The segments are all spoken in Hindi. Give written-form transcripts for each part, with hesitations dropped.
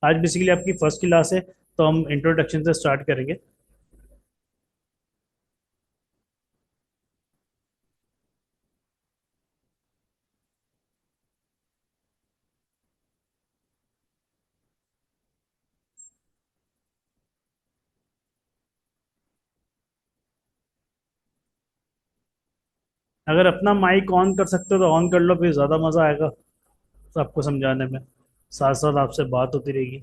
आज बेसिकली आपकी फर्स्ट क्लास है, तो हम इंट्रोडक्शन से स्टार्ट करेंगे। अगर अपना माइक ऑन कर सकते हो तो ऑन कर लो, फिर ज़्यादा मज़ा आएगा आपको समझाने में। साथ साथ आपसे बात होती रहेगी।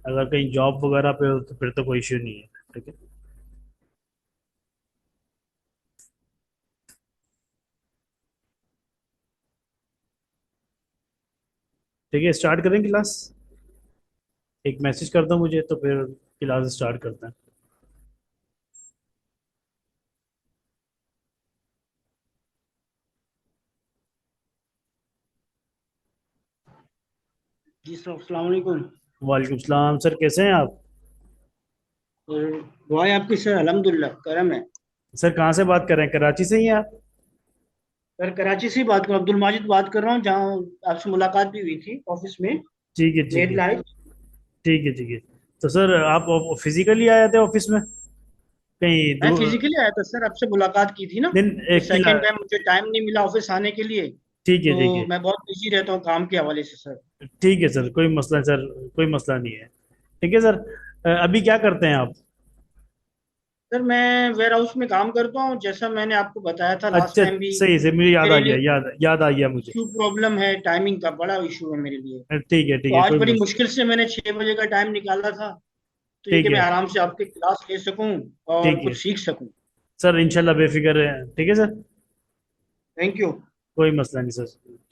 अगर कहीं जॉब वगैरह पे हो तो फिर तो कोई इश्यू नहीं है। ठीक है। ठीक है, स्टार्ट करें क्लास। एक मैसेज कर दो मुझे तो फिर क्लास स्टार्ट करते हैं। जी सर, अस्सलाम वालेकुम। वालेकुम सलाम सर, कैसे हैं आप? और दुआ है आपकी सर, अल्हम्दुलिल्लाह करम है। सर कहाँ से बात कर रहे हैं, कराची से ही हैं आप? सर कराची से ही बात कर रहा हूँ, अब्दुल माजिद बात कर रहा हूँ, जहाँ आपसे मुलाकात भी हुई थी ऑफिस में। ठीक है ठीक मेरी है। लाइफ। ठीक है ठीक है। तो सर आप फिजिकली आए थे ऑफिस में कहीं मैं दूर? फिजिकली आया था सर, आपसे मुलाकात की थी ना। दिन ये एक किला। सेकंड टाइम मुझे टाइम नहीं मिला ऑफिस आने के लिए। ठीक है ठीक तो है। मैं बहुत बिजी रहता हूँ काम के हवाले से सर। ठीक है सर, कोई मसला सर, कोई मसला नहीं है। ठीक है सर। अभी क्या करते हैं आप? सर मैं वेयर हाउस में काम करता हूँ, जैसा मैंने आपको बताया था लास्ट अच्छा, टाइम भी। सही से मुझे याद आ मेरे गया, लिए याद आ गया मुझे। इशू प्रॉब्लम है, टाइमिंग का बड़ा इशू है मेरे लिए। ठीक तो है, आज कोई बड़ी मसला। मुश्किल से मैंने 6 बजे का टाइम निकाला था, तो ये ठीक कि मैं है आराम से आपकी क्लास ले सकूं और ठीक है कुछ सीख सकूं। सर, इंशाल्लाह बेफिक्र है। ठीक है सर, थैंक यू। कोई मसला नहीं सर।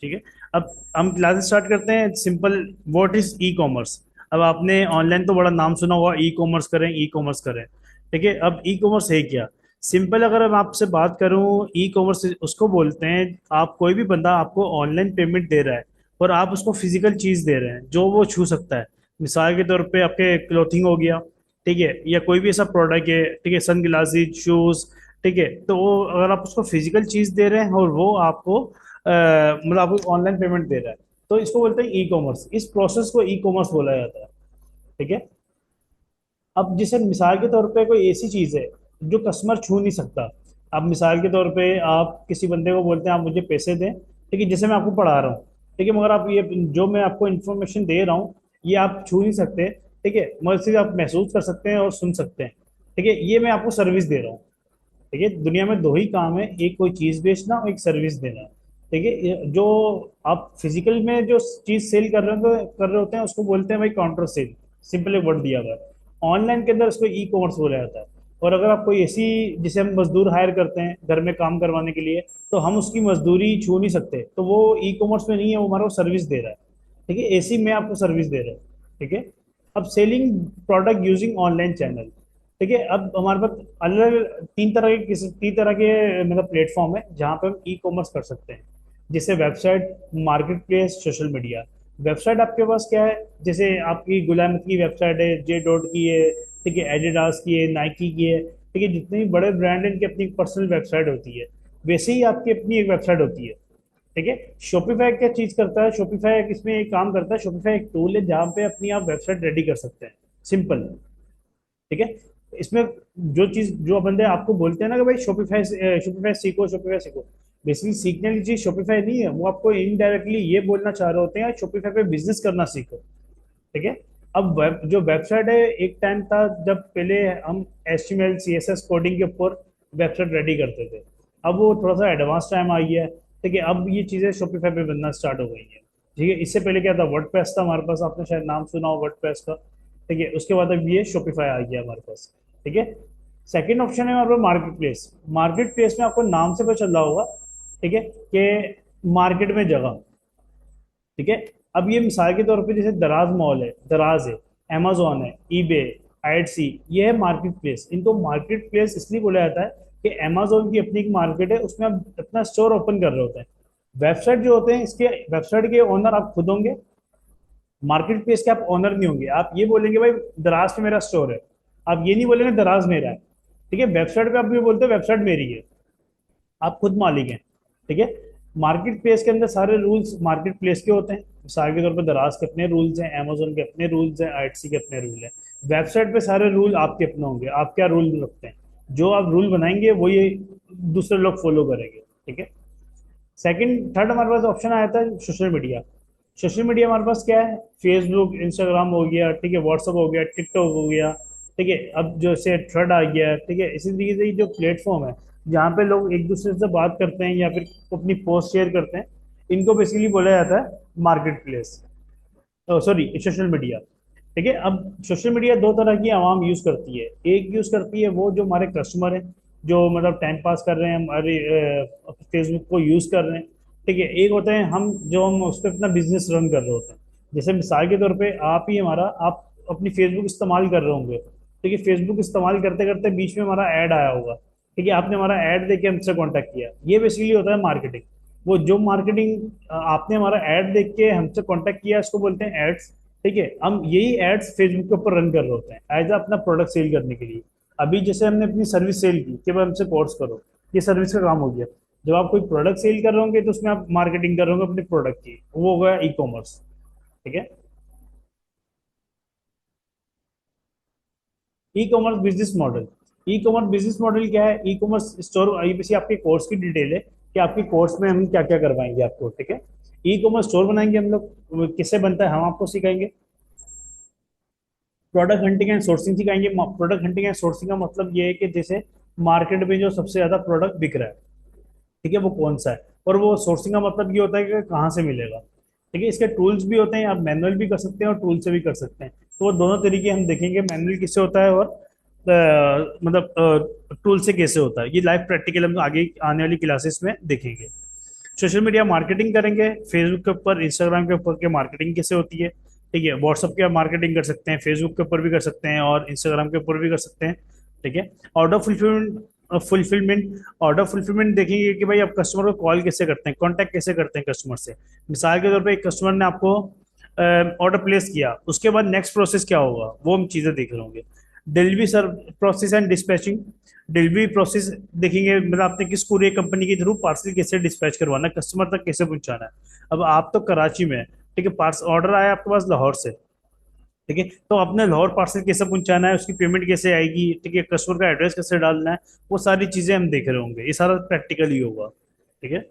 ठीक है। अब हम क्लास स्टार्ट करते हैं। Simple, what is e commerce? अब आपने ऑनलाइन तो बड़ा नाम सुना होगा, ई कॉमर्स करें, ई कॉमर्स करें। ठीक है, अब ई कॉमर्स है क्या? सिंपल अगर मैं आपसे बात करूं, ई कॉमर्स उसको बोलते हैं, आप कोई भी बंदा आपको ऑनलाइन पेमेंट दे रहा है और आप उसको फिजिकल चीज दे रहे हैं जो वो छू सकता है। मिसाल के तौर पे आपके क्लोथिंग हो गया, ठीक है, या कोई भी ऐसा प्रोडक्ट है, ठीक है, सन ग्लासेज, शूज। ठीक है, तो वो अगर आप उसको फिजिकल चीज दे रहे हैं और वो आपको मतलब आपको ऑनलाइन पेमेंट दे रहा है, तो इसको बोलते हैं ई कॉमर्स। इस प्रोसेस को ई कॉमर्स बोला जाता है। ठीक है। अब जैसे मिसाल के तौर पे कोई ऐसी चीज है जो कस्टमर छू नहीं सकता। अब मिसाल के तौर पे आप किसी बंदे को बोलते हैं आप मुझे पैसे दें, ठीक है, जैसे मैं आपको पढ़ा रहा हूँ, ठीक है, मगर आप ये जो मैं आपको इन्फॉर्मेशन दे रहा हूँ ये आप छू नहीं सकते। ठीक है, मगर सिर्फ आप महसूस कर सकते हैं और सुन सकते हैं। ठीक है, ये मैं आपको सर्विस दे रहा हूँ। ठीक है, दुनिया में दो ही काम है, एक कोई चीज बेचना और एक सर्विस देना। ठीक है, जो आप फिजिकल में जो चीज सेल कर रहे होते हैं उसको बोलते हैं भाई काउंटर सेल। सिंपल एक वर्ड दिया हुआ है। ऑनलाइन के अंदर उसको ई कॉमर्स बोला जाता है। और अगर आप कोई ऐसी, जिसे हम मजदूर हायर करते हैं घर में काम करवाने के लिए, तो हम उसकी मजदूरी छू नहीं सकते, तो वो ई कॉमर्स में नहीं है, वो हमारा सर्विस दे रहा है। ठीक है, ऐसी मैं आपको सर्विस दे रहा हूँ। ठीक है। अब selling product using online channel. ठीक है, अब हमारे पास अलग तीन तरह के मतलब प्लेटफॉर्म है जहाँ पे हम ई कॉमर्स कर सकते हैं। जैसे website, market place, social media. Website आपके पास क्या है? जैसे आपकी गुलामत की वेबसाइट है, जे डॉट की है, ठीक है, एडिडास की है, नाइकी की है। ठीक है, जितने भी बड़े ब्रांड हैं इनकी अपनी पर्सनल वेबसाइट होती है। वैसे ही आपकी अपनी एक वेबसाइट होती है। ठीक है। शॉपिफाई क्या चीज करता है? शॉपिफाई इसमें एक काम करता है, शॉपिफाई एक टूल है जहाँ पे अपनी आप वेबसाइट रेडी कर सकते हैं। सिंपल। ठीक है। इसमें जो चीज जो बंदे आपको बोलते हैं ना कि भाई शॉपिफाई, शॉपिफाई सीखो, शॉपिफाई सीखो, बेसिकली सीखने की चीज शॉपिफाई नहीं है, वो आपको इनडायरेक्टली ये बोलना चाह रहे होते हैं शॉपिफाई पे बिजनेस करना सीखो। ठीक है। अब जो वेबसाइट है, एक टाइम था जब पहले हम HTML CSS कोडिंग के ऊपर वेबसाइट रेडी करते थे। अब वो थोड़ा सा एडवांस टाइम आ गया है। ठीक है, अब ये चीजें शॉपिफाई पे बनना स्टार्ट हो गई है। ठीक है, इससे पहले क्या था, वर्डप्रेस था हमारे पास, आपने शायद नाम सुना हो वर्डप्रेस का। ठीक है, उसके बाद अब ये शॉपिफाई आ गया हमारे पास। ठीक है। सेकंड ऑप्शन है हमारे पास मार्केट प्लेस। मार्केट प्लेस में आपको नाम से पता चल रहा होगा, ठीक है, कि मार्केट में जगह। ठीक है। अब ये मिसाल के तौर पे जैसे दराज मॉल है, दराज है, amazon है, ईबे, आईएटसी, ये है मार्केट प्लेस। इनको मार्केट प्लेस इसलिए बोला जाता है कि amazon की अपनी एक मार्केट है, उसमें आप अपना स्टोर ओपन कर रहे होते हैं। वेबसाइट जो होते हैं, इसके वेबसाइट के ओनर आप खुद होंगे। मार्केट प्लेस के आप ओनर नहीं होंगे। आप ये बोलेंगे भाई दराज पे मेरा स्टोर है, आप ये नहीं बोलेंगे दराज मेरा है। ठीक है, वेबसाइट पे आप ये बोलते हैं वेबसाइट मेरी है, आप खुद मालिक हैं। ठीक है। मार्केट प्लेस के अंदर सारे रूल्स मार्केट प्लेस के होते हैं। मिसाल के तौर पर दराज के अपने रूल्स हैं, अमेजोन के अपने रूल्स हैं, आईएटसी के अपने रूल हैं। वेबसाइट पे सारे रूल आपके अपने होंगे, आप क्या रूल रखते हैं, जो आप रूल बनाएंगे वो ये दूसरे लोग फॉलो करेंगे। ठीक है। सेकंड थर्ड हमारे पास ऑप्शन आया था सोशल मीडिया। सोशल मीडिया हमारे पास क्या है, फेसबुक, इंस्टाग्राम हो गया, ठीक है, व्हाट्सअप हो गया, टिकटॉक हो गया, ठीक है, अब जो से थ्रेड आ गया, ठीक है, इसी तरीके से ये जो प्लेटफॉर्म है जहाँ पे लोग एक दूसरे से बात करते हैं या फिर अपनी पोस्ट शेयर करते हैं, इनको बेसिकली बोला जाता है market place, sorry social media. ठीक है। अब सोशल मीडिया दो तरह की आवाम यूज करती है। एक यूज करती है वो जो हमारे कस्टमर हैं, जो मतलब टाइम पास कर रहे हैं, हमारे फेसबुक को यूज कर रहे हैं। ठीक है। एक होते हैं हम उस पर अपना बिजनेस रन कर रहे होते हैं। जैसे मिसाल के तौर पे आप ही हमारा आप अपनी फेसबुक इस्तेमाल कर रहे होंगे। ठीक है। फेसबुक इस्तेमाल करते करते बीच में हमारा ऐड आया होगा। ठीक है। आपने हमारा ऐड देख के हमसे कांटेक्ट किया, ये बेसिकली होता है मार्केटिंग। वो जो मार्केटिंग आपने हमारा ऐड देख के हमसे कांटेक्ट किया, इसको बोलते हैं एड्स। ठीक है। हम यही एड्स फेसबुक के ऊपर रन कर रहे होते हैं एज अपना प्रोडक्ट सेल करने के लिए। अभी जैसे हमने अपनी सर्विस सेल की कि भाई हमसे कोर्स करो, ये सर्विस का काम हो गया। जब आप कोई प्रोडक्ट सेल कर रहे होंगे तो उसमें आप मार्केटिंग कर रहे होंगे अपने प्रोडक्ट की, वो हो गया ई कॉमर्स। ठीक है। E commerce business model. E commerce business model क्या है, ई कॉमर्स स्टोर, ये बेसिकली आपके कोर्स की डिटेल है कि आपके कोर्स में हम क्या क्या करवाएंगे आपको। ठीक है। ई कॉमर्स स्टोर बनाएंगे हम लोग, किससे बनता है हम आपको सिखाएंगे। प्रोडक्ट हंटिंग एंड सोर्सिंग सिखाएंगे। प्रोडक्ट हंटिंग एंड सोर्सिंग का मतलब ये है कि जैसे मार्केट में जो सबसे ज्यादा प्रोडक्ट बिक रहा है, ठीक है, वो कौन सा है। और वो सोर्सिंग का मतलब ये होता है कि कहाँ से मिलेगा। ठीक है। इसके टूल्स भी होते हैं, आप मैनुअल भी कर सकते हैं और टूल से भी कर सकते हैं। तो वो दोनों तरीके हम देखेंगे, मैनुअल किससे होता है और मतलब टूल से कैसे होता है। ये लाइव प्रैक्टिकल हम आगे आने वाली क्लासेस में देखेंगे। सोशल मीडिया मार्केटिंग करेंगे, फेसबुक के ऊपर, इंस्टाग्राम के ऊपर के मार्केटिंग कैसे होती है। ठीक है। व्हाट्सअप के मार्केटिंग कर सकते हैं, फेसबुक के ऊपर भी कर सकते हैं और इंस्टाग्राम के ऊपर भी कर सकते हैं। ठीक है। ऑर्डर फुलफिलमेंट ऑर्डर फुलफिलमेंट देखेंगे कि भाई आप कस्टमर को कॉल कैसे करते हैं, कांटेक्ट कैसे करते हैं कस्टमर से। मिसाल के तौर पे एक कस्टमर ने आपको ऑर्डर प्लेस किया, उसके बाद नेक्स्ट प्रोसेस क्या होगा वो हम चीजें देख रहे होंगे। Delivery sir process and dispatching. Delivery process देखेंगे, मतलब आपने किस कुरियर कंपनी के थ्रू पार्सल कैसे डिस्पैच करवाना है, कस्टमर तक कैसे पहुंचाना है। अब आप तो कराची में हैं, ठीक है, पार्सल ऑर्डर आया आपके पास लाहौर से। ठीक है। तो अपने लाहौर पार्सल कैसे पहुंचाना है, उसकी पेमेंट कैसे आएगी, ठीक है, कस्टमर का एड्रेस कैसे डालना है, वो सारी चीजें हम देख रहे होंगे। ये सारा प्रैक्टिकल ही होगा। ठीक है।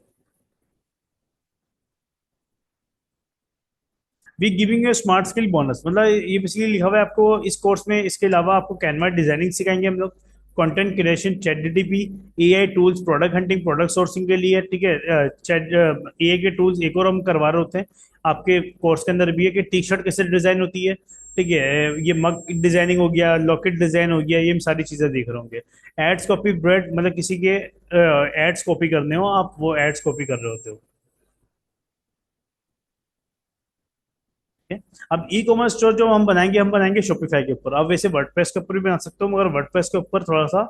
We giving you smart skill bonus, मतलब ये बेसिकली लिखा हुआ है आपको इस कोर्स में। इसके अलावा आपको कैनवा डिजाइनिंग सिखाएंगे हम लोग, content creation, chat GTP, AI tools, product hunting, product sourcing के लिए। ठीक है। चैट एआई के टूल्स एक और हम करवा रहे होते हैं आपके कोर्स के अंदर भी, है कि टी शर्ट कैसे डिजाइन होती है। ठीक है। ये मग डिजाइनिंग हो गया, लॉकेट डिजाइन हो गया, ये हम सारी चीजें देख रहे होंगे। एड्स कॉपी ब्रेड, मतलब किसी के एड्स कॉपी करने हो आप, वो एड्स कॉपी कर रहे होते हो। है। अब ई कॉमर्स स्टोर जो हम बनाएंगे शॉपिफाई के ऊपर। अब वैसे वर्डप्रेस के ऊपर भी बना सकते हो, मगर वर्डप्रेस के ऊपर थोड़ा सा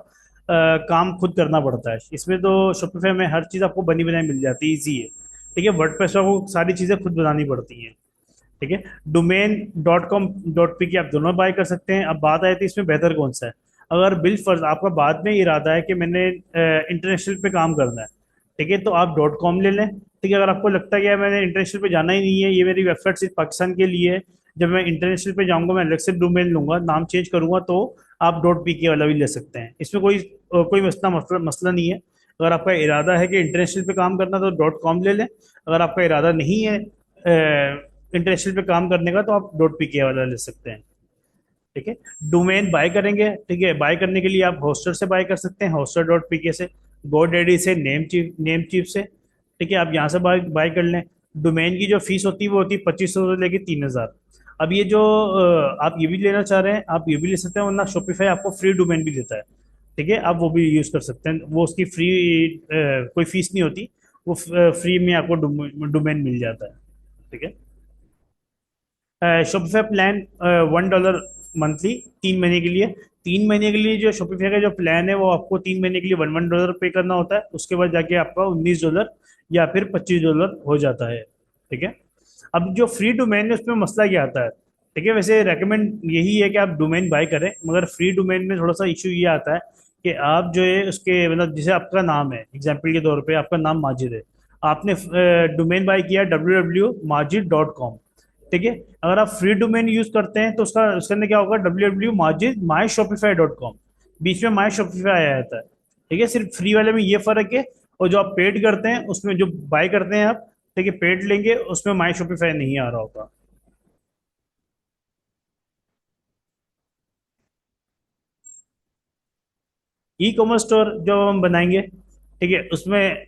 काम खुद करना पड़ता है। इसमें तो शॉपिफाई में हर चीज आपको बनी बनाई मिल जाती है, इजी है। ठीक है। वर्डप्रेस में आपको सारी चीजें खुद बनानी पड़ती हैं। ठीक है। डोमेन .com.p की आप दोनों बाय कर सकते हैं। अब बात आई थी इसमें बेहतर कौन सा है। अगर बिल फर्ज आपका बाद में इरादा है कि मैंने इंटरनेशनल पे काम करना है, ठीक है, तो आप .com ले लें। ठीक है। अगर आपको लगता है कि यार मैंने इंटरनेशनल पे जाना ही नहीं है, ये मेरी वेबसाइट सिर्फ पाकिस्तान के लिए है, जब मैं इंटरनेशनल पे जाऊंगा मैं अलग से डोमेन लूंगा, नाम चेंज करूंगा, तो आप .pk वाला भी ले सकते हैं। इसमें कोई मसला नहीं है। अगर आपका इरादा है कि इंटरनेशनल पे काम करना तो .com ले लें। अगर आपका इरादा नहीं है इंटरनेशनल पे काम करने का, तो आप .pk वाला ले सकते हैं। ठीक है। डोमेन बाय करेंगे, ठीक है, बाय करने के लिए आप होस्टर से बाय कर सकते हैं, hoster.pk से, GoDaddy से, नेम चीप से। ठीक है। आप यहाँ से बाय बाय कर लें। डोमेन की जो फीस होती है वो होती है 2500 से लेके 3000। अब ये जो आप ये भी लेना चाह रहे हैं आप ये भी ले सकते हैं, वरना शॉपिफाई आपको फ्री डोमेन भी देता है। ठीक है। आप वो भी यूज कर सकते हैं, वो उसकी फ्री कोई फीस नहीं होती, वो फ्री में आपको डोमेन मिल जाता है। ठीक है। शॉपिफाई प्लान $1 मंथली, 3 महीने के लिए। 3 महीने के लिए जो शॉपिफाई का जो प्लान है वो आपको 3 महीने के लिए $1 पे करना होता है, उसके बाद जाके आपका $19 या फिर $25 हो जाता है। ठीक है। अब जो फ्री डोमेन है उसमें मसला क्या आता है। ठीक है। वैसे रेकमेंड यही है कि आप डोमेन बाय करें, मगर फ्री डोमेन में थोड़ा सा इशू ये आता है कि आप जो है उसके मतलब जैसे आपका नाम है, एग्जाम्पल के तौर पे आपका नाम माजिद है, आपने डोमेन बाय किया www.majid.com। ठीक है। अगर आप फ्री डोमेन यूज करते हैं तो उसका उसके अंदर क्या होगा, www.majid.myshopify.com, बीच में माई शॉपिफाई आ जाता है। ठीक है, सिर्फ फ्री वाले में ये फर्क है, और जो आप पेड करते हैं उसमें जो बाय करते हैं आप, ठीक है, पेड लेंगे उसमें माई शॉपिफाई नहीं आ रहा होगा। ई कॉमर्स स्टोर जो हम बनाएंगे, ठीक है, उसमें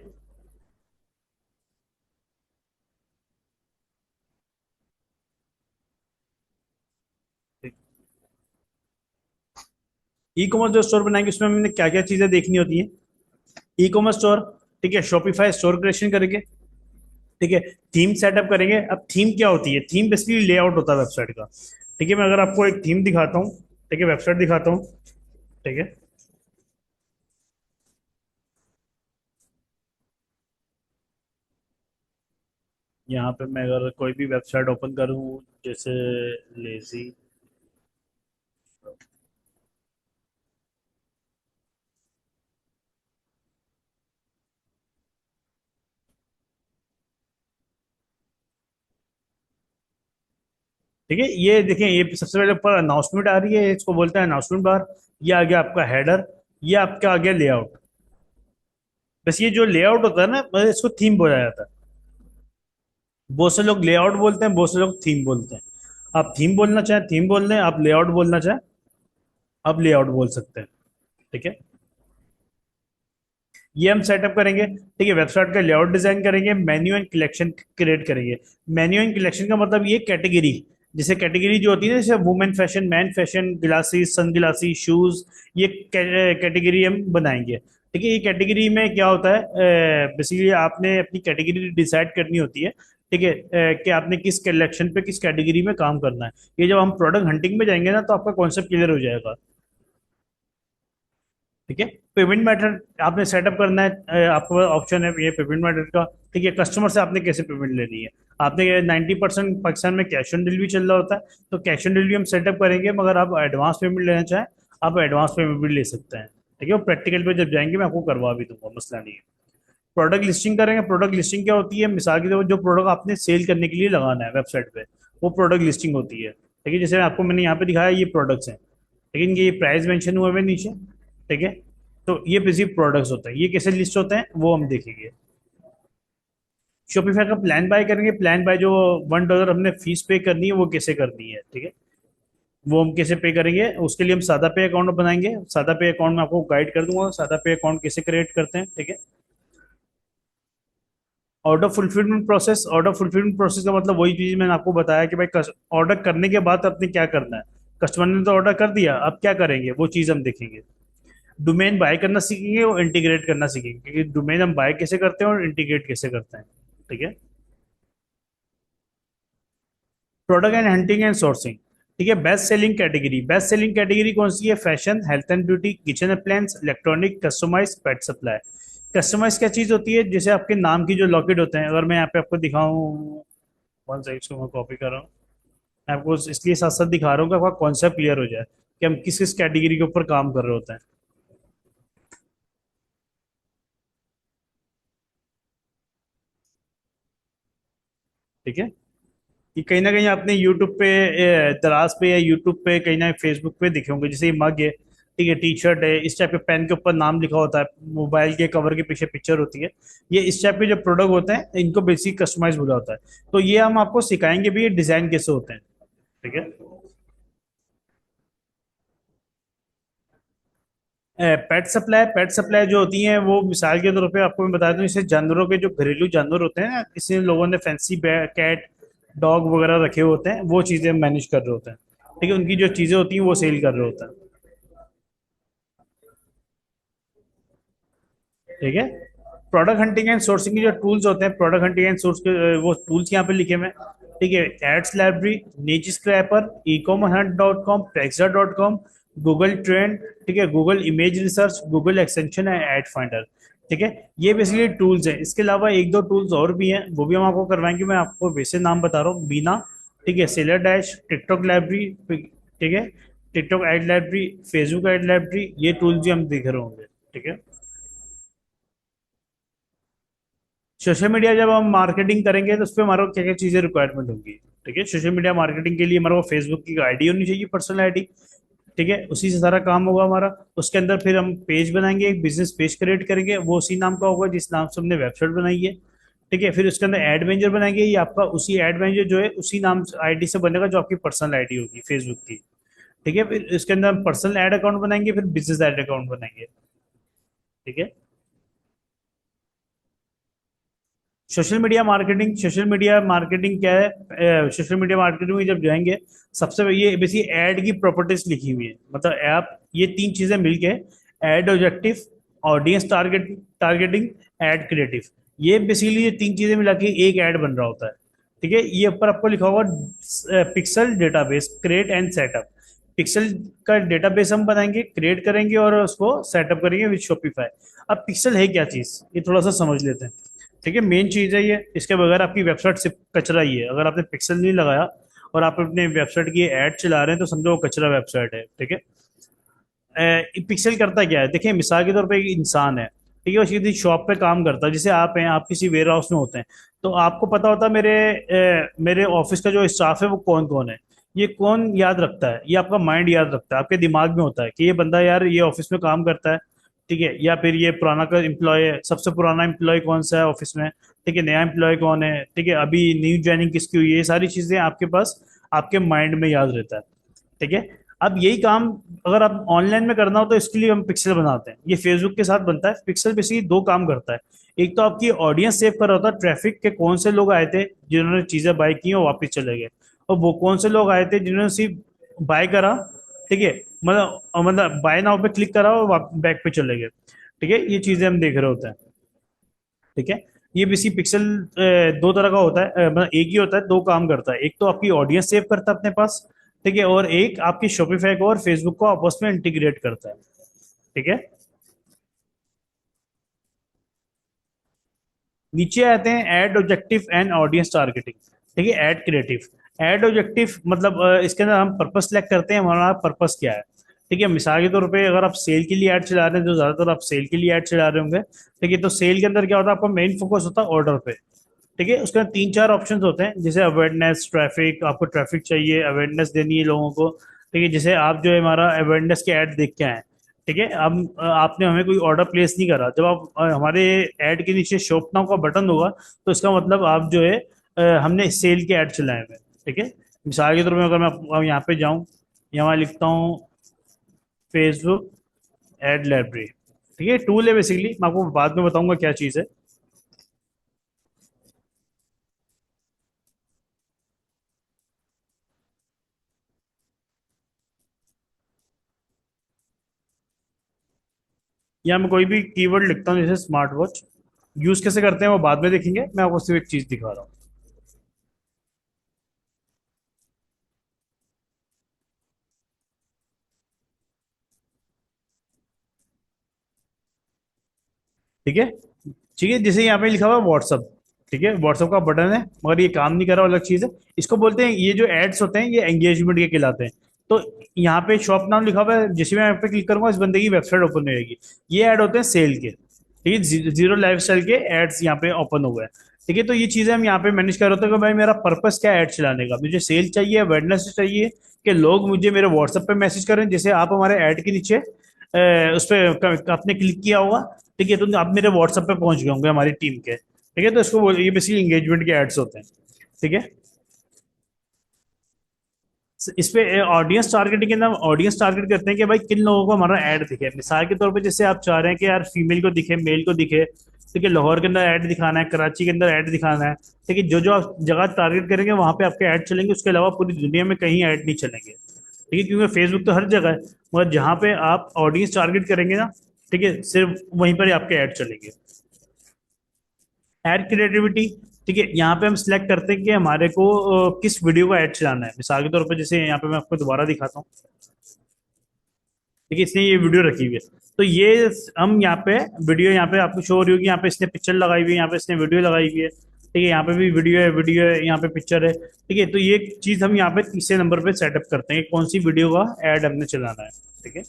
ई कॉमर्स जो स्टोर बनाएंगे उसमें हमने क्या क्या चीजें देखनी होती है। ई कॉमर्स स्टोर, ठीक है, शॉपिफाई स्टोर क्रिएशन करेंगे। ठीक है, थीम सेटअप करेंगे। अब थीम क्या होती है, थीम बेसिकली लेआउट होता है वेबसाइट का। ठीक है, मैं अगर आपको एक थीम दिखाता हूँ, ठीक है, वेबसाइट दिखाता हूँ। ठीक है, यहाँ पे मैं अगर कोई भी वेबसाइट ओपन करूँ, जैसे लेजी, ठीक है, ये देखें, ये सबसे पहले ऊपर अनाउंसमेंट आ रही है, इसको बोलते हैं अनाउंसमेंट बार। ये आ गया आपका हेडर, ये आपका आ गया लेआउट। बस ये जो लेआउट होता है ना, बस इसको थीम बोला जाता है। बहुत से लोग लेआउट बोलते हैं, बहुत से लोग थीम बोलते हैं। आप थीम बोलना चाहें थीम बोल दें, आप लेआउट बोलना चाहें आप लेआउट बोल सकते हैं। ठीक है, ये हम सेटअप करेंगे। ठीक है, वेबसाइट का लेआउट डिजाइन करेंगे, मेन्यू एंड कलेक्शन क्रिएट करेंगे। मेन्यू एंड कलेक्शन का मतलब ये कैटेगरी, जैसे कैटेगरी जो होती है ना, जैसे women fashion, man fashion, glasses, sun glasses, shoes, ये कैटेगरी हम बनाएंगे। ठीक है, ये कैटेगरी में क्या होता है, बेसिकली आपने अपनी कैटेगरी डिसाइड करनी होती है। ठीक है, कि आपने किस कलेक्शन पे किस कैटेगरी में काम करना है। ये जब हम प्रोडक्ट हंटिंग में जाएंगे ना, तो आपका कॉन्सेप्ट क्लियर हो जाएगा। ठीक है, पेमेंट मेथड आपने सेटअप करना है, आपके पास ऑप्शन है ये पेमेंट मेथड का। ठीक है, कस्टमर से आपने कैसे पेमेंट लेनी है। आपने 90% पाकिस्तान में कैश ऑन डिलीवरी चल रहा होता है, तो कैश ऑन डिलीवरी हम सेटअप करेंगे, मगर आप एडवांस पेमेंट लेना चाहें, आप एडवांस पेमेंट भी ले सकते हैं। ठीक है, वो प्रैक्टिकल पे जब जाएंगे मैं आपको करवा भी दूंगा, मसला नहीं है। प्रोडक्ट लिस्टिंग करेंगे। प्रोडक्ट लिस्टिंग क्या होती है, मिसाल के तौर पर जो प्रोडक्ट आपने सेल करने के लिए लगाना है वेबसाइट पे, वो प्रोडक्ट लिस्टिंग होती है। ठीक है, जैसे आपको मैंने यहाँ पे दिखाया ये प्रोडक्ट्स हैं, लेकिन ये प्राइस मेंशन हुए हुए हैं नीचे। ठीक है, तो ये बेसिक प्रोडक्ट्स होते हैं, ये कैसे लिस्ट होते हैं वो हम देखेंगे। शॉपिफाई का प्लान बाय करेंगे। प्लान बाय जो $1 हमने फीस पे करनी है वो कैसे करनी है, ठीक है, वो हम कैसे पे करेंगे, उसके लिए हम सादा पे अकाउंट बनाएंगे। सादा पे अकाउंट में आपको गाइड कर दूंगा सादा पे अकाउंट कैसे क्रिएट करते हैं। ठीक है, ऑर्डर फुलफिलमेंट प्रोसेस का मतलब वही चीज मैंने आपको बताया कि भाई ऑर्डर करने के बाद आपने क्या करना है। कस्टमर ने तो ऑर्डर कर दिया, अब क्या करेंगे वो चीज हम देखेंगे। डोमेन बाय करना सीखेंगे और इंटीग्रेट करना सीखेंगे, क्योंकि डोमेन हम बाय कैसे करते हैं और इंटीग्रेट कैसे करते हैं। ठीक है, product and hunting and sourcing. ठीक है, बेस्ट सेलिंग कैटेगरी कौन सी है, fashion, health and beauty, kitchen appliance, electronic, customise, pet supply. Customise क्या चीज होती है, जैसे आपके नाम की जो लॉकेट होते हैं, अगर मैं यहाँ पे आपको दिखाऊं, वन सेकंड, इसको मैं कॉपी कर रहा हूँ। मैं आपको इसलिए साथ साथ दिखा रहा हूँ कि आपका कॉन्सेप्ट क्लियर हो जाए कि हम किस किस कैटेगरी के ऊपर काम कर रहे होते हैं। ठीक है, ये कहीं ना कहीं आपने यूट्यूब पे, दराज पे या यूट्यूब पे, कहीं ना फेसबुक पे दिखे होंगे। जैसे ये मग है, ठीक है, टी शर्ट है, इस टाइप के पेन के ऊपर नाम लिखा होता है, मोबाइल के कवर के पीछे पिक्चर होती है। ये इस टाइप के जो प्रोडक्ट होते हैं इनको बेसिक कस्टमाइज बोला होता है। तो ये हम आपको सिखाएंगे भी, ये डिजाइन कैसे होते हैं। ठीक है, पेट सप्लाई जो होती हैं वो मिसाल के तौर पे आपको मैं बता दूं, जैसे जानवरों के जो घरेलू जानवर होते हैं ना, इसलिए लोगों ने फैंसी कैट, डॉग वगैरह रखे हुए होते हैं, वो चीजें मैनेज कर रहे होते हैं। ठीक है, उनकी जो चीजें होती हैं वो सेल कर रहे होते हैं। ठीक है, प्रोडक्ट हंटिंग एंड सोर्सिंग के जो टूल्स होते हैं, प्रोडक्ट हंटिंग एंड सोर्स के वो टूल्स यहाँ पे लिखे हुए हैं। ठीक है, ads library, niche scraper, ecommerce.com, Pexer.com, Google trend, ठीक है, Google image research, Google extension and ad finder. ठीक है, ये बेसिकली टूल्स हैं। इसके अलावा एक दो टूल्स और भी हैं, वो भी हम आपको करवाएंगे। मैं आपको वैसे नाम बता रहा हूँ, बीना, ठीक है, सेलर डैश, टिकटॉक लाइब्रेरी, ठीक है, TikTok ad library, Facebook ad library, ये टूल्स भी हम देख रहे होंगे। ठीक है, सोशल मीडिया जब हम मार्केटिंग करेंगे तो उस पर हमारे को क्या क्या चीजें रिक्वायरमेंट होंगी। ठीक है, सोशल मीडिया मार्केटिंग के लिए हमारे को फेसबुक की आईडी होनी चाहिए, पर्सनल आईडी। ठीक है, उसी से सारा काम होगा हमारा। उसके अंदर फिर हम पेज बनाएंगे, एक बिजनेस पेज क्रिएट करेंगे, वो उसी नाम का होगा जिस नाम से हमने वेबसाइट बनाई है। ठीक है, फिर उसके अंदर एड मैनेजर बनाएंगे, ये आपका उसी एड मैनेजर जो है उसी नाम आईडी से बनेगा जो आपकी पर्सनल आईडी होगी फेसबुक की। ठीक है, फिर इसके अंदर हम पर्सनल एड अकाउंट बनाएंगे, फिर बिजनेस एड अकाउंट बनाएंगे। ठीक है। सोशल मीडिया मार्केटिंग क्या है? सोशल मीडिया मार्केटिंग में जब जाएंगे, सबसे ये बेसिक एड की प्रॉपर्टीज लिखी हुई है, मतलब ऐप ये तीन चीजें मिलके, ad objective, audience targeting, ad creative, ये बेसिकली ये तीन चीजें मिला के एक ऐड बन रहा होता है। ठीक है, ये ऊपर आपको लिखा होगा pixel database create and setup. Pixel का डेटाबेस हम बनाएंगे, क्रिएट करेंगे और उसको सेटअप करेंगे विद शॉपिफाई। अब पिक्सल है क्या चीज, ये थोड़ा सा समझ लेते हैं। ठीक है, मेन चीज है ये, इसके बगैर आपकी वेबसाइट सिर्फ कचरा ही है। अगर आपने पिक्सल नहीं लगाया और आप अपने वेबसाइट की ऐड चला रहे हैं तो समझो वो कचरा वेबसाइट है। ठीक है। पिक्सल करता क्या है, देखिए मिसाल के तौर पे एक इंसान है, ठीक है, वो किसी शॉप पे काम करता है, जैसे आप हैं, आप किसी वेयर हाउस में होते हैं, तो आपको पता होता है मेरे ऑफिस का जो स्टाफ है वो कौन कौन है। ये कौन याद रखता है? ये आपका माइंड याद रखता है, आपके दिमाग में होता है कि ये बंदा यार ये ऑफिस में काम करता है। ठीक है, या फिर ये पुराना का एम्प्लॉय है, सबसे पुराना एम्प्लॉय कौन सा है ऑफिस में। ठीक है, नया एम्प्लॉय कौन है, ठीक है, अभी न्यू ज्वाइनिंग किसकी हुई है, ये सारी चीजें आपके पास आपके माइंड में याद रहता है। ठीक है। अब यही काम अगर आप ऑनलाइन में करना हो तो इसके लिए हम पिक्सल बनाते हैं, ये फेसबुक के साथ बनता है। पिक्सल बेसिकली दो काम करता है, एक तो आपकी ऑडियंस सेव कर रहा होता है, ट्रैफिक के कौन से लोग आए थे जिन्होंने चीजें बाय की और वापस चले गए, और वो कौन से लोग आए थे जिन्होंने सिर्फ बाय करा। ठीक है, मतलब बाय नाउ पे क्लिक करा और बैक पे चले गए। ठीक है, ये चीजें हम देख रहे होते हैं। ठीक है, ये बेसिक पिक्सल दो तरह का होता है, मतलब एक ही होता है, दो काम करता है, एक तो आपकी ऑडियंस सेव करता है अपने पास। ठीक है, और एक आपकी शॉपिफाई को और फेसबुक को आपस में इंटीग्रेट करता है। ठीक है, नीचे आते हैं ad objective and audience targeting. ठीक है, एड क्रिएटिव एड ऑब्जेक्टिव मतलब इसके अंदर हम पर्पस सेलेक्ट करते हैं, हमारा पर्पस क्या है। ठीक है, मिसाल के तौर पे अगर आप सेल के लिए ऐड चला रहे हैं तो ज्यादातर आप सेल के लिए ऐड चला रहे होंगे। ठीक है, तो सेल के अंदर क्या होता है, आपका मेन फोकस होता है ऑर्डर पे। ठीक है, उसके अंदर तीन चार ऑप्शंस होते हैं, जैसे अवेयरनेस, ट्रैफिक, आपको ट्रैफिक चाहिए, अवेयरनेस देनी है लोगों को। ठीक है, जैसे आप जो है हमारा अवेयरनेस के ऐड देख के आए। ठीक है, अब आपने हमें कोई ऑर्डर प्लेस नहीं करा, जब आप हमारे ऐड के नीचे शॉप नाउ का बटन होगा तो इसका मतलब आप जो है हमने सेल के ऐड चलाए हुए हैं। ठीक है, मिसाल के तौर पर अगर मैं यहाँ पे जाऊँ, यहाँ लिखता हूँ फेसबुक एड लाइब्रेरी। ठीक है, टूल है बेसिकली, मैं आपको बाद में बताऊंगा क्या चीज़ है। या मैं कोई भी कीवर्ड लिखता हूँ जैसे स्मार्ट वॉच, यूज कैसे करते हैं वो बाद में देखेंगे, मैं आपको सिर्फ एक चीज दिखा रहा हूँ। ठीक है। ठीक है, जैसे यहाँ पे लिखा हुआ है व्हाट्सअप। ठीक है, व्हाट्सअप का बटन है मगर ये काम नहीं कर रहा, अलग चीज है। इसको बोलते हैं, ये जो एड्स होते हैं ये एंगेजमेंट के कहलाते हैं। तो यहाँ पे शॉप नाम लिखा हुआ है, जिसमें मैं यहाँ पे क्लिक करूंगा इस बंदे की वेबसाइट ओपन हो जाएगी। ये ऐड होते हैं सेल के। ठीक है, जीरो लाइफ स्टाइल के एड्स यहाँ पे ओपन हुए हैं। ठीक है, तो ये चीजें हम यहाँ पे मैनेज कर रहे होते हैं कि भाई मेरा पर्पस क्या है ऐड चलाने का, मुझे सेल चाहिए, अवेयरनेस चाहिए कि लोग मुझे मेरे व्हाट्सएप पे मैसेज करें, जैसे आप हमारे ऐड के नीचे उस पर आपने क्लिक किया होगा। ठीक है, तो आप मेरे व्हाट्सएप पे पहुंच गए होंगे हमारी टीम के। ठीक है, तो ये बेसिकली एंगेजमेंट के एड्स होते हैं। ठीक है, इस पे ऑडियंस टारगेटिंग के अंदर ऑडियंस टारगेट करते हैं कि भाई किन लोगों को हमारा ऐड दिखे। मिसाल के तौर पे जैसे आप चाह रहे हैं कि यार फीमेल को दिखे, मेल को दिखे। ठीक है, लाहौर के अंदर ऐड दिखाना है, कराची के अंदर ऐड दिखाना है। ठीक है, जो जो आप जगह टारगेट करेंगे वहां पे आपके ऐड चलेंगे, उसके अलावा पूरी दुनिया में कहीं ऐड नहीं चलेंगे। ठीक है, क्योंकि फेसबुक तो हर जगह है, मगर जहाँ पे आप ऑडियंस टारगेट करेंगे ना, ठीक है, सिर्फ वहीं पर ही आपके ऐड चलेंगे। ऐड क्रिएटिविटी, ठीक है, यहाँ पे हम सिलेक्ट करते हैं कि हमारे को किस वीडियो का ऐड चलाना है। मिसाल के तौर पर जैसे यहाँ पे मैं आपको दोबारा दिखाता हूँ। ठीक है, इसने ये वीडियो रखी हुई है, तो ये हम यहाँ पे वीडियो, यहाँ पे आपको शो हो रही होगी, यहाँ पे इसने पिक्चर लगाई हुई है, यहाँ पे इसने वीडियो लगाई हुई है। ठीक है, यहाँ पे भी वीडियो है, यहाँ पे पिक्चर है। ठीक है, तो ये चीज हम यहाँ पे तीसरे नंबर पे सेटअप करते हैं कि कौन सी वीडियो का ऐड हमने चलाना है। ठीक है,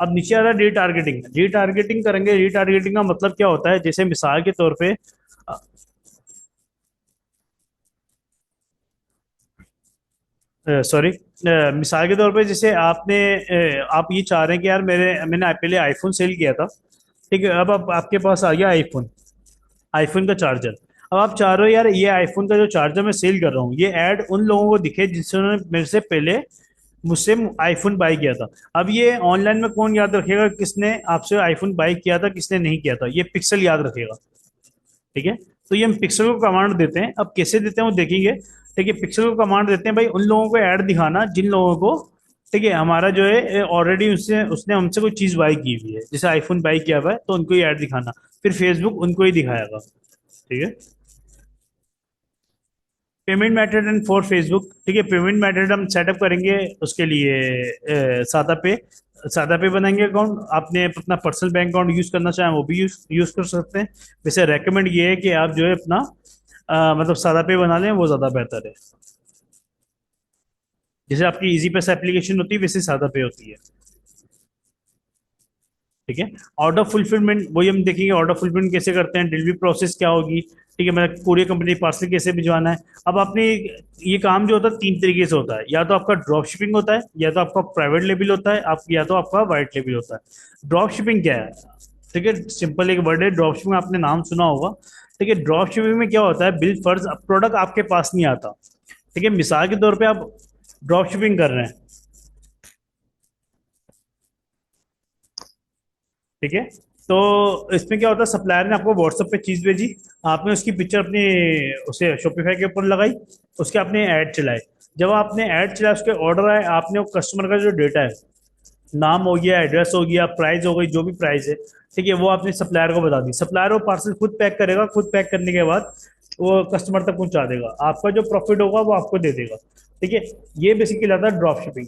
अब नीचे आ रहा है रीटारगेटिंग। रीटारगेटिंग करेंगे, रीटारगेटिंग का मतलब क्या होता है, जैसे मिसाल के तौर पे सॉरी, मिसाल के तौर पे जैसे आपने आप ये चाह रहे हैं कि यार मैंने पहले आईफोन सेल किया था, ठीक है, अब आपके पास आ गया आईफोन, आईफोन का चार्जर। अब आप चाह रहे हो यार ये आईफोन का जो चार्जर मैं सेल कर रहा हूँ, ये ऐड उन लोगों को दिखे जिन्होंने मेरे से पहले मुझसे आईफोन बाई किया था। अब ये ऑनलाइन में कौन याद रखेगा किसने आपसे आईफोन बाई किया था, किसने नहीं किया था, ये पिक्सल याद रखेगा। ठीक है, तो ये हम पिक्सल को कमांड देते हैं। अब कैसे देते हैं वो देखेंगे। ठीक है, पिक्सल को कमांड देते हैं भाई उन लोगों को ऐड दिखाना जिन लोगों को, ठीक है, हमारा जो है ऑलरेडी उससे उसने हमसे कोई चीज बाई की हुई है, जैसे आईफोन बाई किया हुआ है तो उनको ही ऐड दिखाना। फिर फेसबुक उनको ही दिखाएगा। ठीक है, payment method and for Facebook. ठीक है, पेमेंट मेथड हम सेटअप करेंगे उसके लिए सादा पे। सादा पे बनाएंगे अकाउंट, आपने अपना पर्सनल बैंक अकाउंट यूज करना चाहें वो भी यूज यूज कर सकते हैं। वैसे रेकमेंड ये है कि आप जो है अपना मतलब सादा पे बना लें, वो ज़्यादा बेहतर है। जैसे आपकी इजी पैसा एप्लीकेशन होती है वैसे सादा पे होती है। ठीक है, ऑर्डर फुलफिलमेंट वही हम देखेंगे, ऑर्डर फुलफिलमेंट कैसे करते हैं, डिलीवरी प्रोसेस क्या होगी। ठीक है, मतलब कोरियर कंपनी पार्सल कैसे भिजवाना है। अब आपने ये काम जो होता है तीन तरीके से होता है, या तो आपका ड्रॉप शिपिंग होता है, या तो आपका प्राइवेट लेबल होता है, आप या तो आपका वाइट लेबल होता है। ड्रॉप शिपिंग क्या है? ठीक है, सिंपल एक वर्ड है ड्रॉप शिपिंग, आपने नाम सुना होगा। ठीक है, ड्रॉप शिपिंग में क्या होता है, बिल फर्ज प्रोडक्ट आपके पास नहीं आता। ठीक है, मिसाल के तौर पे आप ड्रॉप शिपिंग कर रहे हैं। ठीक है, तो इसमें क्या होता है, सप्लायर ने आपको व्हाट्सएप पे चीज भेजी, आपने उसकी पिक्चर अपनी उसे शॉपिफाई के ऊपर लगाई, उसके आपने ऐड चलाए। जब आपने ऐड चलाया, उसके ऑर्डर आए, आपने वो कस्टमर का जो डेटा है, नाम हो गया, एड्रेस हो गया, प्राइस हो गई, जो भी प्राइस है, ठीक है, वो आपने सप्लायर को बता दी। सप्लायर वो पार्सल खुद पैक करेगा, खुद पैक करने के बाद वो कस्टमर तक पहुंचा देगा, आपका जो प्रॉफिट होगा वो आपको दे देगा। ठीक है, ये बेसिकली आता है ड्रॉप शिपिंग।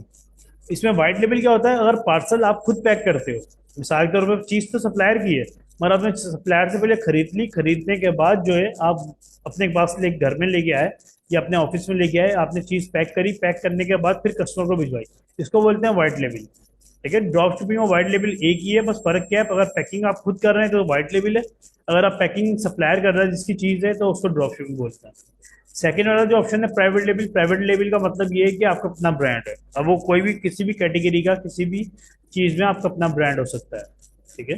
इसमें व्हाइट लेबल क्या होता है, अगर पार्सल आप खुद पैक करते हो, मिसाल के तौर पर चीज तो सप्लायर की है, मगर आपने सप्लायर से पहले खरीद ली, खरीदने के बाद जो है आप अपने पास ले घर में लेके आए या अपने ऑफिस में लेके आए, आपने चीज पैक करी, पैक करने के बाद फिर कस्टमर को भिजवाई, इसको बोलते हैं व्हाइट लेबल। ठीक है, ड्रॉप शिपिंग और व्हाइट लेबल एक ही है, बस फर्क क्या है, अगर पैकिंग आप खुद कर रहे हैं तो व्हाइट लेबल है, अगर आप पैकिंग सप्लायर कर रहे हैं जिसकी चीज है तो उसको ड्रॉप शिपिंग बोलते हैं। सेकेंड वाला जो ऑप्शन है प्राइवेट लेबल, प्राइवेट लेबल का मतलब ये है कि आपका अपना ब्रांड है, अब वो कोई भी किसी भी कैटेगरी का किसी भी चीज में आपका अपना ब्रांड हो सकता है। ठीक है,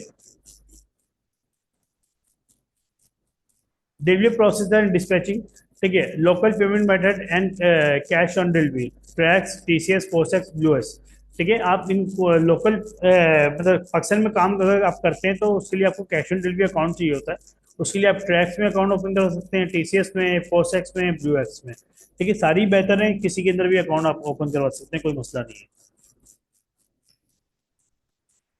डिलीवरी प्रोसेस एंड डिस्पैचिंग। ठीक है, local payment method and cash on delivery, Trax, TCS, PostEx, BlueEx. ठीक है, आप इन लोकल मतलब पाकिस्तान में काम अगर आप करते हैं तो उसके लिए आपको कैश ऑन डिलीवरी अकाउंट चाहिए होता है। उसके लिए आप ट्रैक्स में अकाउंट ओपन कर सकते हैं, टीसीएस में, पोस्टएक्स में, ब्लूएक्स में। ठीक है, सारी बेहतर है, किसी के अंदर भी अकाउंट आप ओपन करवा सकते हैं, कोई मसला नहीं है।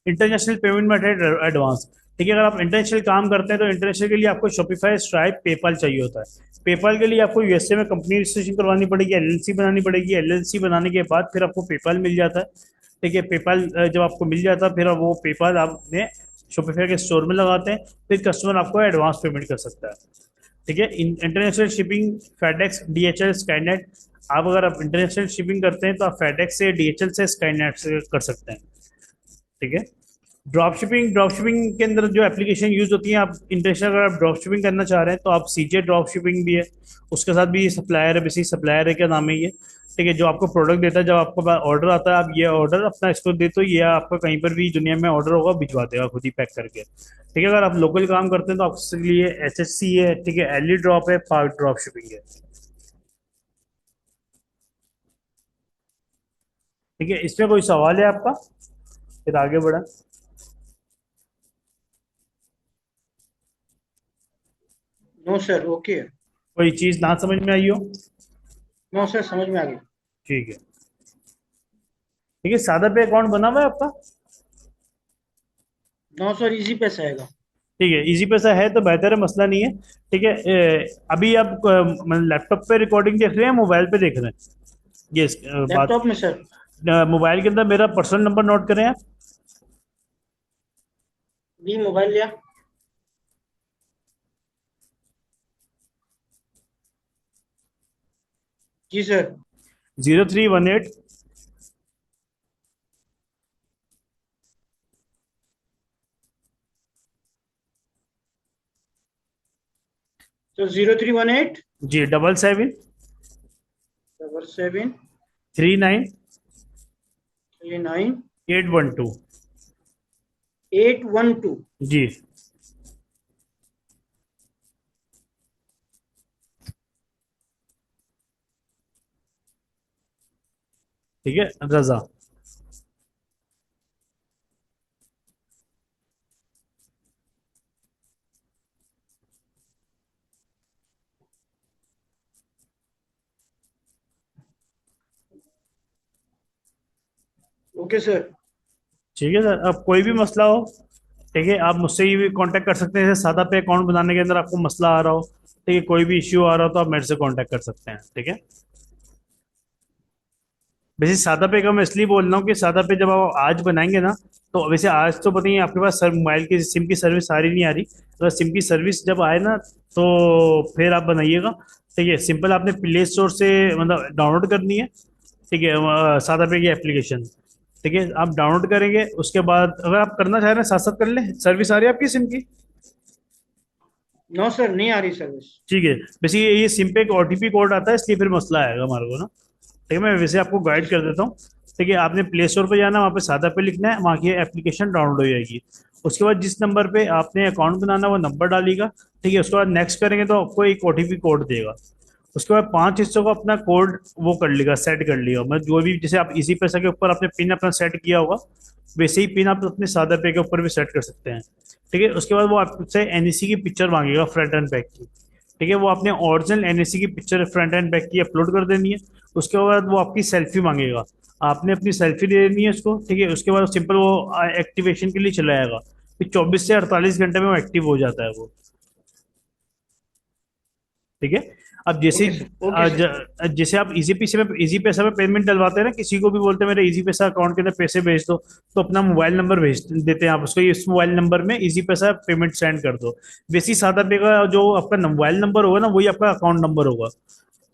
International payment method advance. ठीक है, अगर आप इंटरनेशनल काम करते हैं तो इंटरनेशनल के लिए आपको शॉपिफाई, स्ट्राइप, पेपाल चाहिए होता है। पेपाल के लिए आपको यूएसए में कंपनी रजिस्ट्रेशन करवानी पड़ेगी, एलएलसी बनानी पड़ेगी, एलएलसी बनाने के बाद फिर आपको पेपाल मिल जाता है। ठीक है, पेपाल जब आपको मिल जाता है फिर वो पेपाल आपने शॉपिफाई के स्टोर में लगाते हैं, फिर कस्टमर आपको एडवांस पेमेंट कर सकता है। ठीक है, international shipping, FedEx, DHL, Skynet. आप अगर आप इंटरनेशनल शिपिंग करते हैं तो आप फेडेक्स से, डीएचएल से, स्काईनेट से कर सकते हैं। ठीक है, ड्रॉप शिपिंग के अंदर जो एप्लीकेशन यूज होती है, आप इंटरनेशनल अगर आप ड्रॉप शिपिंग करना चाह रहे हैं तो आप सीजे ड्रॉप शिपिंग भी है, उसके साथ भी सप्लायर है, बेसिक सप्लायर है, क्या नाम है ये। ठीक है, जो आपको प्रोडक्ट देता है, जब आपको ऑर्डर आता है, आप ये ऑर्डर अपना इसको दे तो ये आपका कहीं पर भी दुनिया में ऑर्डर होगा भिजवा देगा खुद ही पैक करके। ठीक है, अगर आप लोकल काम करते हैं तो आपके लिए एचएससी है, ठीक है, एली ड्रॉप है, पावर ड्रॉप शिपिंग है। ठीक है, इसमें कोई सवाल है आपका, फिर आगे बढ़ा। No sir, okay. कोई चीज ना समझ में आई हो? नो सर, समझ में आ गई। ठीक है। ठीक है, सादा पे अकाउंट बना हुआ है आपका? नो सर, इजी पैसा आएगा। ठीक है, इजी पैसा है तो बेहतर है, मसला नहीं है। ठीक है, अभी आप लैपटॉप पे रिकॉर्डिंग देख रहे हैं, मोबाइल पे देख रहे हैं? ये बात, लैपटॉप में सर। मोबाइल के अंदर मेरा पर्सनल नंबर नोट करें आप। भी मोबाइल लिया। जी सर। 0318 तो 0318 जी, 77 77 39 39 812। 812। जी। ठीक है, रजा। Okay sir. ठीक है सर, अब कोई भी मसला हो, ठीक है, आप मुझसे ही भी कांटेक्ट कर सकते हैं। जैसे सादा पे अकाउंट बनाने के अंदर आपको मसला आ रहा हो, ठीक है, कोई भी इश्यू आ रहा हो, तो आप मेरे से कांटेक्ट कर सकते हैं। ठीक है। वैसे सादा पे का मैं इसलिए बोल रहा हूँ कि सादा पे जब आप आज बनाएंगे ना, तो वैसे आज तो पता ही है, आपके पास सर मोबाइल की सिम की सर्विस आ रही नहीं आ रही, तो सिम की सर्विस जब आए ना, तो फिर आप बनाइएगा। ठीक है, सिंपल आपने प्ले स्टोर से मतलब डाउनलोड करनी है। ठीक है, सादा पे की एप्लीकेशन। ठीक है, आप डाउनलोड करेंगे, उसके बाद अगर आप करना चाह रहे हैं साथ साथ कर लें। सर्विस आ रही है आपकी सिम की? नो सर, नहीं आ रही सर्विस। ठीक है। वैसे ये सिम पे एक ओटीपी कोड आता है, इसलिए फिर मसला आएगा हमारे को ना। ठीक है, मैं वैसे आपको ओके गाइड कर सर। देता हूँ। ठीक है, आपने प्ले स्टोर पे जाना, वहाँ पे सादा पे लिखना है, वहाँ की एप्लीकेशन डाउनलोड हो जाएगी। उसके बाद जिस नंबर पे आपने अकाउंट बनाना है वो नंबर डालिएगा। ठीक है, उसके बाद नेक्स्ट करेंगे तो आपको एक ओटीपी कोड देगा। उसके बाद 5 हिस्सों का अपना कोड वो कर लेगा, सेट कर लिया। मतलब जो भी, जैसे आप इसी पैसा के ऊपर आपने पिन अपना सेट किया होगा, वैसे ही पिन आप अपने सादा पे के ऊपर भी सेट कर सकते हैं। ठीक है, उसके बाद वो आपसे एनईसी की पिक्चर मांगेगा, फ्रंट एंड बैक की। ठीक है, वो आपने ओरिजिनल एनएससी की पिक्चर फ्रंट एंड बैक की अपलोड कर देनी है। उसके बाद वो आपकी सेल्फी मांगेगा, आपने अपनी सेल्फी दे देनी है उसको। ठीक है, उसके बाद सिंपल वो एक्टिवेशन के लिए चला जाएगा। फिर 24 से 48 घंटे में वो एक्टिव हो जाता है वो। ठीक है। अब जैसे ओके सर। Okay sir. जैसे आप इजी पैसे में, इजी पैसा में पेमेंट डलवाते हैं ना, किसी को भी बोलते हैं मेरे इजी पैसा अकाउंट के अंदर पैसे भेज दो, तो अपना मोबाइल नंबर भेज देते हैं आप उसको, इस मोबाइल नंबर में इजी पैसा पेमेंट सेंड कर दो। वैसे ही सादा पे का जो आपका मोबाइल नंबर होगा ना, वही आपका अकाउंट नंबर होगा।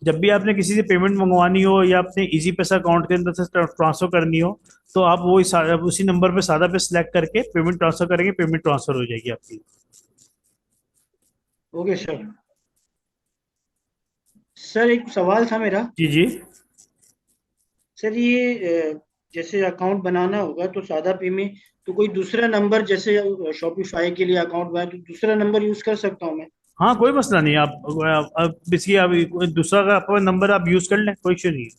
जब भी आपने किसी से पेमेंट मंगवानी हो या अपने इजी पैसा अकाउंट के अंदर से ट्रांसफर करनी हो, तो आप वो उसी नंबर पे सादा पे सिलेक्ट करके पेमेंट ट्रांसफर करेंगे, पेमेंट ट्रांसफर हो जाएगी आपकी। Okay sir. सर एक सवाल था मेरा। जी जी। सर ये जैसे अकाउंट बनाना होगा तो सादा पे में, तो कोई दूसरा नंबर, जैसे शॉपिफाई के लिए अकाउंट बनाए तो दूसरा नंबर यूज कर सकता हूँ मैं? हाँ, कोई मसला नहीं। आप इसकी आप दूसरा का आपका नंबर आप यूज कर लें, कोई इश्यू नहीं है।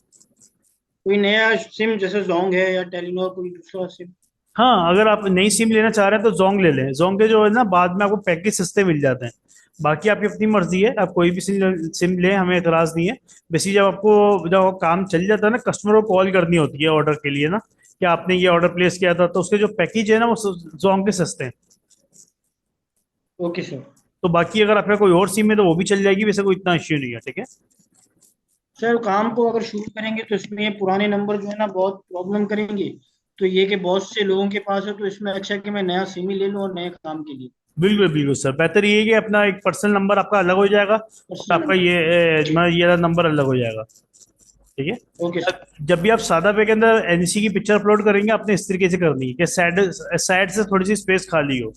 कोई नया सिम जैसे जोंग है या टेलीनॉर, कोई दूसरा सिम? हाँ, अगर आप नई सिम लेना चाह रहे हैं तो जोंग ले लें। जोंग के जो है ना, बाद में आपको पैकेज सस्ते मिल जाते हैं। बाकी आपकी अपनी मर्जी है, आप कोई भी सिम लें, हमें एतराज नहीं है। वैसे जब काम चल जाता है ना, कस्टमर को कॉल करनी होती है ऑर्डर के लिए ना, कि आपने ये ऑर्डर प्लेस किया था, तो उसके जो पैकेज है ना, वो जोंग के सस्ते हैं। Okay sir. तो बाकी अगर आपका कोई और सिम है तो वो भी चल जाएगी, वैसे कोई इतना इश्यू नहीं है। ठीक है। सर काम को अगर शुरू करेंगे तो इसमें ये पुराने नंबर जो है ना बहुत प्रॉब्लम करेंगे, तो ये कि बहुत से लोगों के पास है, तो इसमें अच्छा है कि मैं नया सिम ही ले लूँ और नए काम के लिए। बिल्कुल बिल्कुल सर, बेहतर ये है कि अपना एक पर्सनल नंबर आपका अलग हो जाएगा, और पर्सनल आपका नंबर। ये नंबर अलग हो जाएगा। ठीक है। Okay sir. जब भी आप सादा पे के अंदर एनसी की पिक्चर अपलोड करेंगे, आपने इस तरीके से करनी है कि साइड साइड से थोड़ी सी स्पेस खाली हो।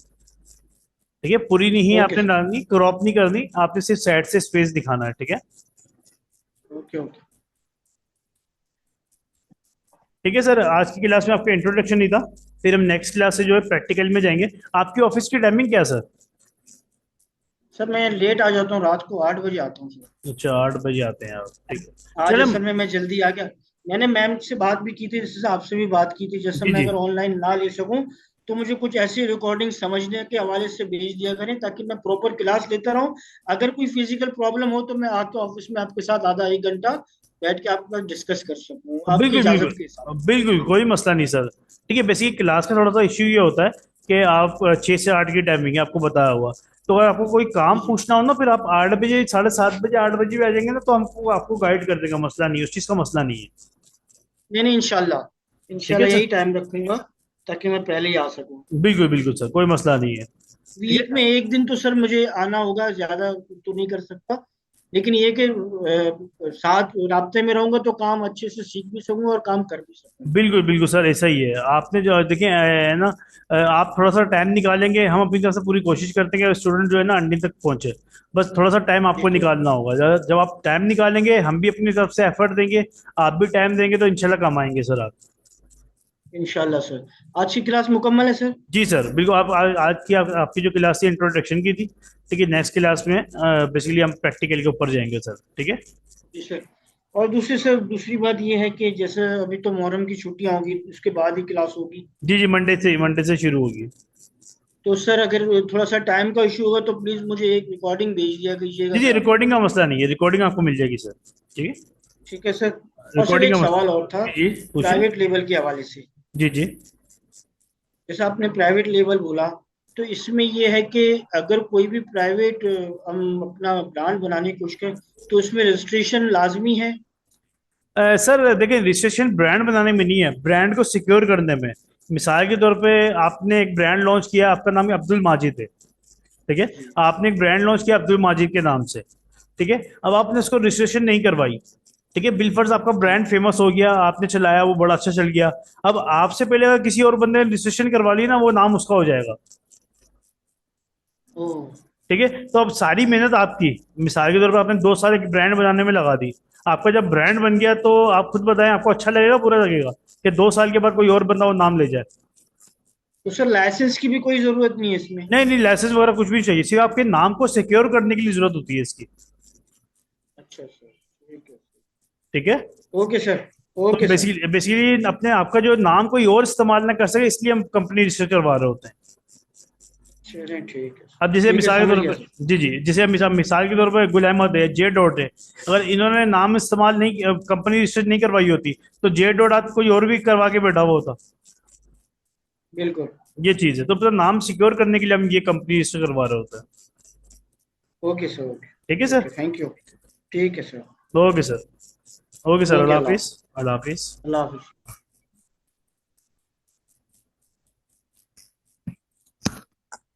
ठीक है, पूरी नहीं ओके आपने सर। डालनी, क्रॉप नहीं करनी, आपने सिर्फ साइड से स्पेस दिखाना है। ठीक है। Okay okay. ठीक है सर, आज की क्लास में आपका इंट्रोडक्शन ही था। फिर हम नेक्स्ट क्लास से जो है प्रैक्टिकल में जाएंगे। आपकी ऑफिस की टाइमिंग क्या है सर? सर मैं लेट आ जाता हूँ, रात को 8 बजे आता हूँ सर। अच्छा, 8 बजे आते हैं आप? ठीक है। आज चलो। असल में मैं जल्दी आ गया। मैंने मैम से बात भी की थी, जैसे आपसे भी बात की थी, जैसे जी मैं जी। अगर ऑनलाइन ना ले सकूं तो मुझे कुछ ऐसी रिकॉर्डिंग समझने के हवाले से भेज दिया करें, ताकि मैं प्रॉपर क्लास लेता रहूं। अगर कोई फिजिकल प्रॉब्लम हो तो मैं आके ऑफिस में आपके साथ आधा एक घंटा बैठ के आपका डिस्कस कर सकूं, आपकी बिल्कुल इजाजत के हिसाब बिल्कुल बिल्कुल, कोई मसला नहीं सर। ठीक है, बेसिक क्लास का थोड़ा सा इश्यू ये होता है कि आप 6 से 8 की टाइमिंग है, आपको बताया हुआ। तो अगर आपको कोई काम से। जी। पूछना हो ना, फिर आप 8 बजे, 7:30 बजे, 8 बजे भी आ जाएंगे ना, तो हमको आपको गाइड कर देगा, मसला नहीं है, उस चीज़ का मसला नहीं है। नहीं नहीं, इंशाल्लाह ठीक है इंशाल्लाह सर। यही टाइम रखूंगा ताकि मैं पहले ही आ सकूं। बिल्कुल बिल्कुल सर, कोई मसला नहीं है। ठीक वीक है। में एक दिन तो सर मुझे आना होगा, ज्यादा तो नहीं कर सकता। लेकिन ये कि साथ राब्ते में रहूंगा तो काम अच्छे से सीख भी सकूंगा और काम कर भी सकूंगा। बिल्कुल बिल्कुल सर, ऐसा ही है। आपने जो देखिए है ना, आप थोड़ा सा टाइम निकालेंगे, हम अपनी तरफ से पूरी कोशिश करते हैं कि स्टूडेंट जो है ना अंडी तक पहुंचे। बस थोड़ा सा टाइम आपको बिल्कुल निकालना होगा। जब आप टाइम निकालेंगे, हम भी अपनी तरफ से एफर्ट देंगे, आप भी टाइम देंगे, तो इंशाल्लाह कमाएंगे सर आप। इंशाल्लाह सर। आज की क्लास मुकम्मल है सर। जी सर बिल्कुल। आप आज की आपकी जो क्लास थी इंट्रोडक्शन की थी, ठीक है। नेक्स्ट क्लास में बेसिकली हम प्रैक्टिकल के ऊपर जाएंगे सर, ठीक है। जी सर। और दूसरी सर, दूसरी बात ये है कि जैसे अभी तो मुहर्रम की छुट्टियां होगी, उसके बाद ही क्लास होगी। जी जी, मंडे से शुरू होगी। तो सर अगर थोड़ा सा टाइम का इशू होगा तो प्लीज मुझे एक रिकॉर्डिंग भेज दिया कीजिएगा जी जी, सर। रिकॉर्डिंग का मसला नहीं है, रिकॉर्डिंग आपको मिल जाएगी सर, ठीक है। ठीक है सर। और सर रिकॉर्डिंग एक का मसला। सवाल और था, जी जी, पूछिए। प्राइवेट लेवल के हवाले से। जी जी। जैसे आपने प्राइवेट लेवल बोला, तो इसमें ये है कि अगर कोई भी प्राइवेट हम अपना ब्रांड बनाने की कोशिश करें तो उसमें रजिस्ट्रेशन लाजमी है। सर देखिए, रजिस्ट्रेशन ब्रांड बनाने में नहीं है, ब्रांड को सिक्योर करने में। मिसाल के तौर पे, आपने एक ब्रांड लॉन्च किया, आपका नाम है अब्दुल माजिद है, ठीक है। जी। आपने एक ब्रांड लॉन्च किया अब्दुल माजिद के नाम से, ठीक है। अब आपने उसको रजिस्ट्रेशन नहीं करवाई, ठीक है। बिलफर्ज आपका जी। ब्रांड फेमस हो गया, आपने चलाया, वो बड़ा अच्छा चल गया। अब आपसे पहले अगर किसी और बंदे ने रजिस्ट्रेशन करवा ली ना, वो नाम उसका हो जाएगा, ओ। ठीक है। तो अब सारी मेहनत आपकी, मिसाल के तौर पर आपने 2 साल एक ब्रांड बनाने में लगा दी, आपका जब ब्रांड बन गया तो आप खुद बताएं, आपको अच्छा लगेगा, बुरा लगेगा कि 2 साल के बाद कोई और बंदा वो नाम ले जाए? तो सर लाइसेंस की भी कोई जरूरत नहीं है इसमें? नहीं नहीं, लाइसेंस वगैरह कुछ भी नहीं चाहिए, सिर्फ आपके नाम को सिक्योर करने के लिए जरूरत होती है इसकी, अच्छा सर, ठीक है। ठीक है। Okay sir. तो ओके सर। बेसिकली बेसिकली अपने आपका जो नाम कोई और इस्तेमाल ना कर सके, इसलिए हम कंपनी रजिस्टर करवा रहे होते हैं। चलिए ठीक है सर। अब जैसे ठीक है, मिसाल के समझ तौर गया पर, सर। जी जी, जैसे मिसाल के तौर पर गुल अहमद है, जे डॉट है, अगर इन्होंने नाम इस्तेमाल नहीं, कंपनी रजिस्टर नहीं करवाई होती, तो जे डॉट आप कोई और भी करवा के बैठा हुआ होता। बिल्कुल। ये चीज है, तो फिर नाम सिक्योर करने के लिए हम ये कंपनी रजिस्टर करवा रहे होते हैं, ओके सर। ठीक है okay sir. Okay, thank you. ठीक है sir. Okay sir. Okay sir, okay, अल्लाह अल्लाह हाफिज। हाफिज। अल्लाह हाफिज। अल्लाह हाफिज।